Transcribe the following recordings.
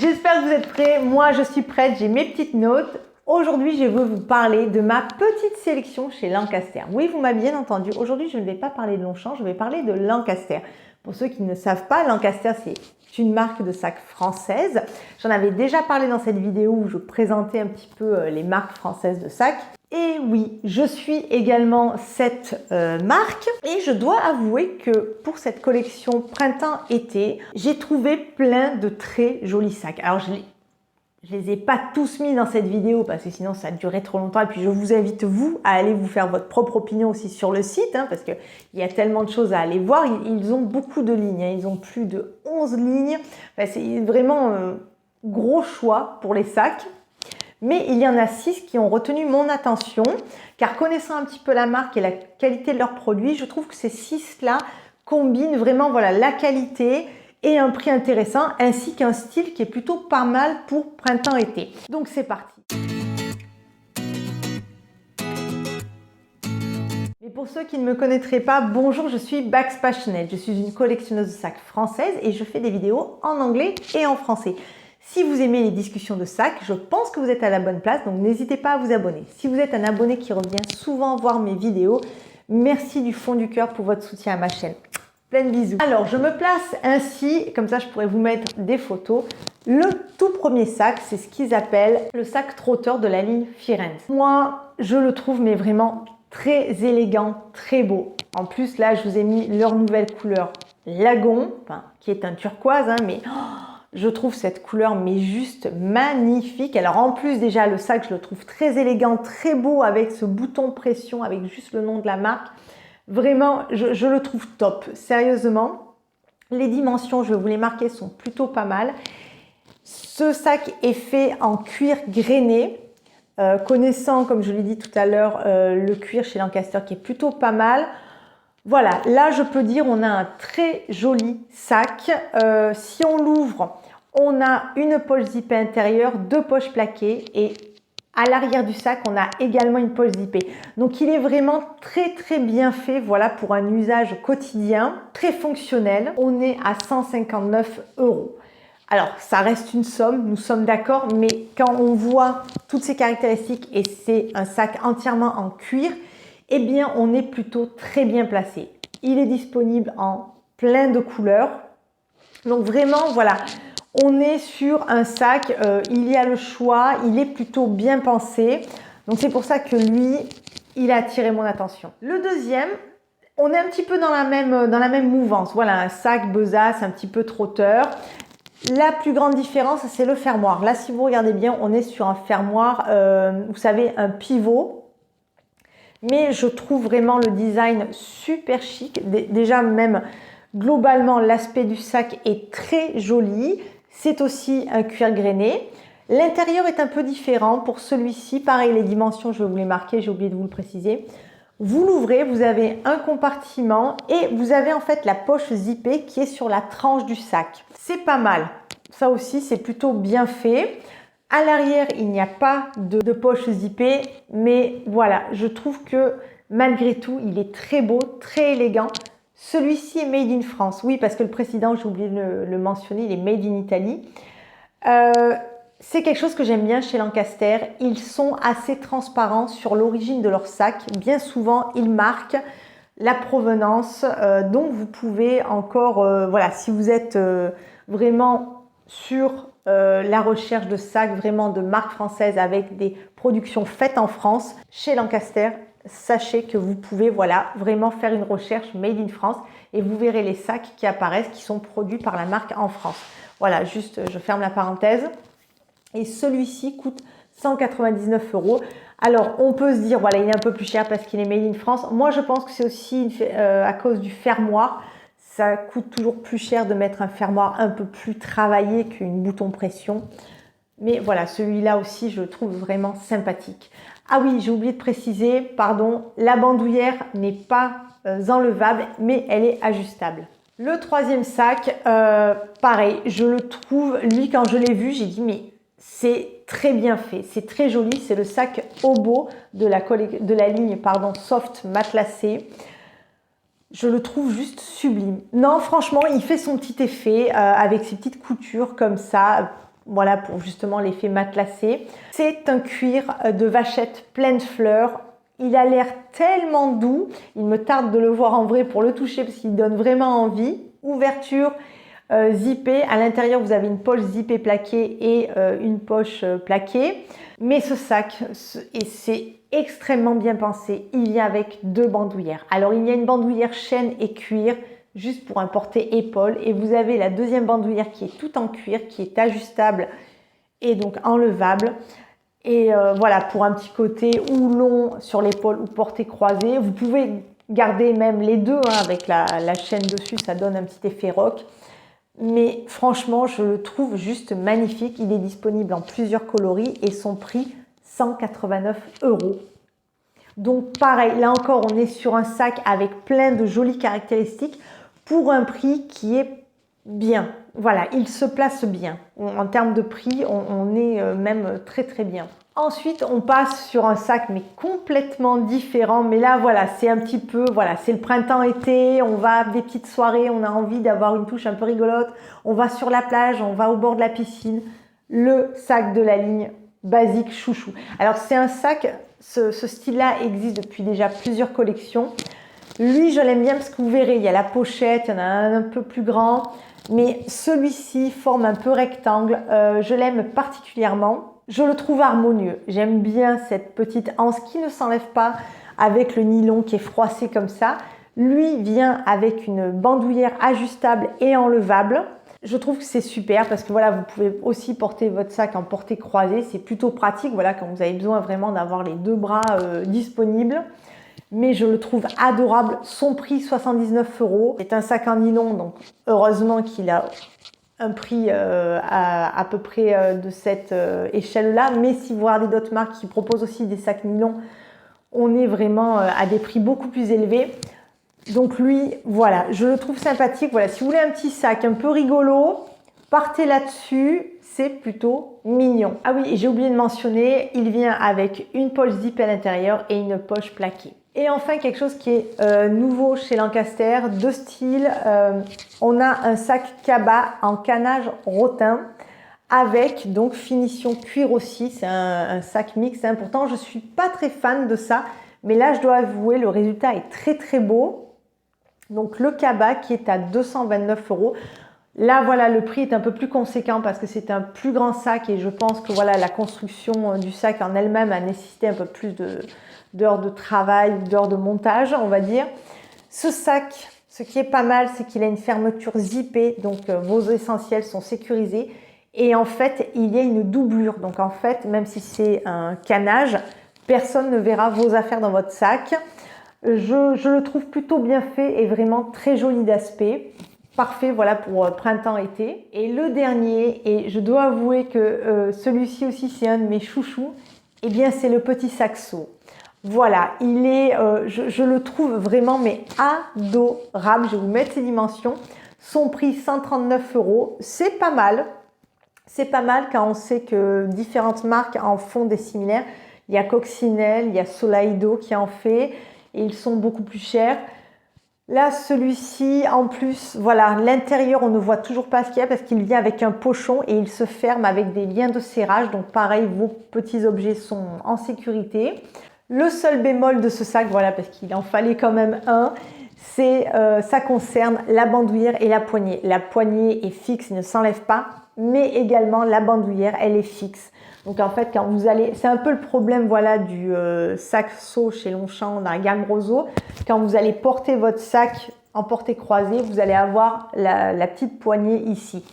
J'espère que vous êtes prêts. Moi, je suis prête, j'ai mes petites notes. Aujourd'hui, je veux vous parler de ma petite sélection chez Lancaster. Oui, vous m'avez bien entendu. Aujourd'hui, je ne vais pas parler de Longchamp, je vais parler de Lancaster. Pour ceux qui ne savent pas, Lancaster, c'est une marque de sac française. J'en avais déjà parlé dans cette vidéo où je présentais un petit peu les marques françaises de sacs. Et oui, je suis également cette marque et je dois avouer que pour cette collection printemps-été, j'ai trouvé plein de très jolis sacs. Alors je les ai pas tous mis dans cette vidéo parce que sinon ça durerait trop longtemps, et puis je vous invite vous à aller vous faire votre propre opinion aussi sur le site parce qu'il y a tellement de choses à aller voir. Ils ont beaucoup de lignes, ils ont plus de 11 lignes. Enfin, c'est vraiment gros choix pour les sacs. Mais il y en a 6 qui ont retenu mon attention, car connaissant un petit peu la marque et la qualité de leurs produits, je trouve que ces 6-là combinent vraiment la qualité et un prix intéressant, ainsi qu'un style qui est plutôt pas mal pour printemps-été. Donc c'est parti. Mais pour ceux qui ne me connaîtraient pas, bonjour, je suis Bax Passionate. Je suis une collectionneuse de sacs française et je fais des vidéos en anglais et en français. Si vous aimez les discussions de sacs, je pense que vous êtes à la bonne place, donc n'hésitez pas à vous abonner. Si vous êtes un abonné qui revient souvent voir mes vidéos, merci du fond du cœur pour votre soutien à ma chaîne. Plein de bisous. Alors, je me place ainsi, comme ça je pourrais vous mettre des photos. Le tout premier sac, c'est ce qu'ils appellent le sac trotteur de la ligne Firenze. Moi, je le trouve mais vraiment très élégant, très beau. En plus, là, je vous ai mis leur nouvelle couleur Lagon, qui est un turquoise, mais... je trouve cette couleur mais juste magnifique. Alors en plus déjà le sac, je le trouve très élégant, très beau avec ce bouton pression avec juste le nom de la marque. Vraiment, je le trouve top, sérieusement. Les dimensions, je vais vous les marquer, sont plutôt pas mal. Ce sac est fait en cuir grainé. Connaissant, comme je l'ai dit tout à l'heure, le cuir chez Lancaster qui est plutôt pas mal. Voilà, là je peux dire on a un très joli sac. Si on l'ouvre, on a une poche zippée intérieure, 2 poches plaquées et à l'arrière du sac, on a également une poche zippée. Donc il est vraiment très bien fait, voilà, pour un usage quotidien, très fonctionnel. On est à 159 €. Alors ça reste une somme, nous sommes d'accord, mais quand on voit toutes ces caractéristiques et c'est un sac entièrement en cuir, eh bien on est plutôt très bien placé. Il est disponible en plein de couleurs. Donc vraiment, voilà, on est sur un sac, il y a le choix, il est plutôt bien pensé. Donc c'est pour ça que lui, il a attiré mon attention. Le deuxième, on est un petit peu dans la même mouvance. Voilà, un sac besace, un petit peu trotteur. La plus grande différence, c'est le fermoir. Là, si vous regardez bien, on est sur un fermoir, vous savez, un pivot. Mais je trouve vraiment le design super chic. Déjà, même globalement, l'aspect du sac est très joli. C'est aussi un cuir grainé. L'intérieur est un peu différent pour celui-ci. Pareil, les dimensions, je vais vous les marquer, j'ai oublié de vous le préciser. Vous l'ouvrez, vous avez un compartiment et vous avez en fait la poche zippée qui est sur la tranche du sac. C'est pas mal. Ça aussi, c'est plutôt bien fait. À l'arrière, il n'y a pas de poche zippée, mais voilà, je trouve que malgré tout, il est très beau, très élégant. Celui-ci est made in France. Oui, parce que le précédent, j'ai oublié de le mentionner, il est made in Italie. C'est quelque chose que j'aime bien chez Lancaster. Ils sont assez transparents sur l'origine de leur sac. Bien souvent, ils marquent la provenance. Donc, vous pouvez encore, voilà, si vous êtes vraiment sur la recherche de sacs vraiment de marque française avec des productions faites en France, chez Lancaster, sachez que vous pouvez vraiment faire une recherche made in France et vous verrez les sacs qui apparaissent qui sont produits par la marque en France. Voilà, juste je ferme la parenthèse. Et celui-ci coûte 199 €. Alors on peut se dire voilà, il est un peu plus cher parce qu'il est made in France. Moi je pense que c'est aussi à cause du fermoir. Ça coûte toujours plus cher de mettre un fermoir un peu plus travaillé qu'une bouton pression. Mais voilà, celui-là aussi, je le trouve vraiment sympathique. Ah oui, j'ai oublié de préciser, pardon, la bandoulière n'est pas enlevable, mais elle est ajustable. Le troisième sac, pareil, je le trouve, lui, quand je l'ai vu, j'ai dit, mais c'est très bien fait, c'est très joli. C'est le sac Obo de la ligne Soft Matelassé. Je le trouve juste sublime. Non, franchement, il fait son petit effet avec ses petites coutures comme ça. voilà, pour justement l'effet matelassé. C'est un cuir de vachette pleine de fleurs. Il a l'air tellement doux, il me tarde de le voir en vrai pour le toucher parce qu'il donne vraiment envie. Ouverture zippée, à l'intérieur vous avez une poche zippée plaquée et une poche plaquée. Mais ce sac, et c'est extrêmement bien pensé, il vient avec 2 bandoulières. Alors il y a une bandoulière chaîne et cuir, juste pour un porté-épaule, et vous avez la deuxième bandoulière qui est tout en cuir, qui est ajustable et donc enlevable. Et voilà, pour un petit côté ou long sur l'épaule ou porté croisé. Vous pouvez garder même les deux avec la chaîne dessus, ça donne un petit effet rock. Mais franchement, je le trouve juste magnifique. Il est disponible en plusieurs coloris et son prix, 189 €. Donc pareil, là encore, on est sur un sac avec plein de jolies caractéristiques pour un prix qui est bien. Voilà, il se place bien. En termes de prix, on est même très très bien. Ensuite, on passe sur un sac mais complètement différent. Mais là, voilà, c'est un petit peu, voilà, c'est le printemps-été, on va à des petites soirées, on a envie d'avoir une touche un peu rigolote. On va sur la plage, on va au bord de la piscine. Le sac de la ligne basique chouchou. Alors, c'est un sac, ce style-là existe depuis déjà plusieurs collections. Lui, je l'aime bien parce que vous verrez, il y a la pochette, il y en a un peu plus grand. Mais celui-ci forme un peu rectangle. Je l'aime particulièrement. Je le trouve harmonieux. J'aime bien cette petite anse qui ne s'enlève pas avec le nylon qui est froissé comme ça. Lui vient avec une bandoulière ajustable et enlevable. Je trouve que c'est super parce que voilà, vous pouvez aussi porter votre sac en portée croisée. C'est plutôt pratique, voilà, quand vous avez besoin vraiment d'avoir les 2 bras disponibles. Mais je le trouve adorable. Son prix, 79 €. C'est un sac en nylon, donc heureusement qu'il a un prix à peu près de cette échelle-là. Mais si vous regardez d'autres marques qui proposent aussi des sacs nylon, on est vraiment à des prix beaucoup plus élevés. Donc lui, voilà, je le trouve sympathique. Voilà, si vous voulez un petit sac un peu rigolo, partez là-dessus. C'est plutôt mignon. Ah oui, et j'ai oublié de mentionner, il vient avec une poche zip à l'intérieur et une poche plaquée. Et enfin, quelque chose qui est nouveau chez Lancaster, de style, on a un sac cabas en canage rotin avec donc finition cuir aussi. C'est un sac mixte. Pourtant, je ne suis pas très fan de ça, mais là, je dois avouer, le résultat est très très beau. Donc le cabas qui est à 229 €. Là, voilà, le prix est un peu plus conséquent parce que c'est un plus grand sac et je pense que voilà, la construction du sac en elle-même a nécessité un peu plus d'heures de travail, d'heures de montage, on va dire. Ce sac, ce qui est pas mal, c'est qu'il a une fermeture zippée, donc vos essentiels sont sécurisés. Et en fait, il y a une doublure. Donc en fait, même si c'est un canage, personne ne verra vos affaires dans votre sac. Je le trouve plutôt bien fait et vraiment très joli d'aspect. Parfait, voilà, pour printemps-été. Et le dernier, et je dois avouer que celui-ci aussi c'est un de mes chouchous, eh bien c'est le petit saxo. Voilà, il est, je le trouve vraiment mais adorable. Je vais vous mettre ses dimensions. Son prix 139 €, c'est pas mal. C'est pas mal quand on sait que différentes marques en font des similaires. Il y a Coccinelle, il y a Solaido qui en fait et ils sont beaucoup plus chers. Là, celui-ci, en plus, voilà, l'intérieur, on ne voit toujours pas ce qu'il y a parce qu'il vient avec un pochon et il se ferme avec des liens de serrage. Donc pareil, vos petits objets sont en sécurité. Le seul bémol de ce sac, voilà, parce qu'il en fallait quand même un, c'est ça concerne la bandoulière et la poignée. La poignée est fixe, il ne s'enlève pas, mais également la bandoulière, elle est fixe. Donc en fait, quand vous allez, c'est un peu le problème, voilà, du saxo chez Longchamp dans la gamme Roseau. Quand vous allez porter votre sac en portée croisée, vous allez avoir la petite poignée ici.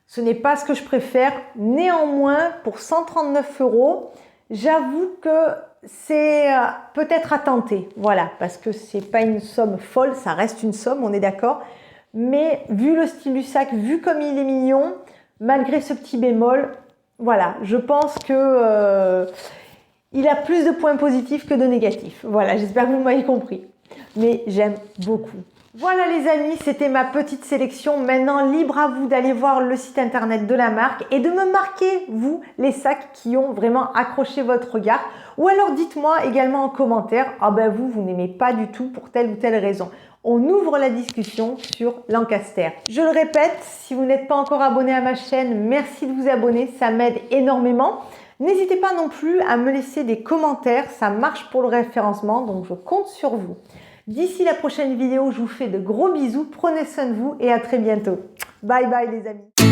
Ce n'est pas ce que je préfère. Néanmoins, pour 139 €, j'avoue que c'est peut-être à tenter. Voilà, parce que c'est pas une somme folle, ça reste une somme, on est d'accord. Mais vu le style du sac, vu comme il est mignon, malgré ce petit bémol, voilà, je pense que il a plus de points positifs que de négatifs. Voilà, j'espère que vous m'avez compris. Mais j'aime beaucoup. Voilà les amis, c'était ma petite sélection. Maintenant, libre à vous d'aller voir le site internet de la marque et de me marquer, vous, les sacs qui ont vraiment accroché votre regard. Ou alors dites-moi également en commentaire, ah ben vous n'aimez pas du tout pour telle ou telle raison. on ouvre la discussion sur Lancaster. Je le répète, si vous n'êtes pas encore abonné à ma chaîne, merci de vous abonner, ça m'aide énormément. N'hésitez pas non plus à me laisser des commentaires, ça marche pour le référencement, donc je compte sur vous. D'ici la prochaine vidéo, je vous fais de gros bisous, prenez soin de vous et à très bientôt. Bye bye les amis.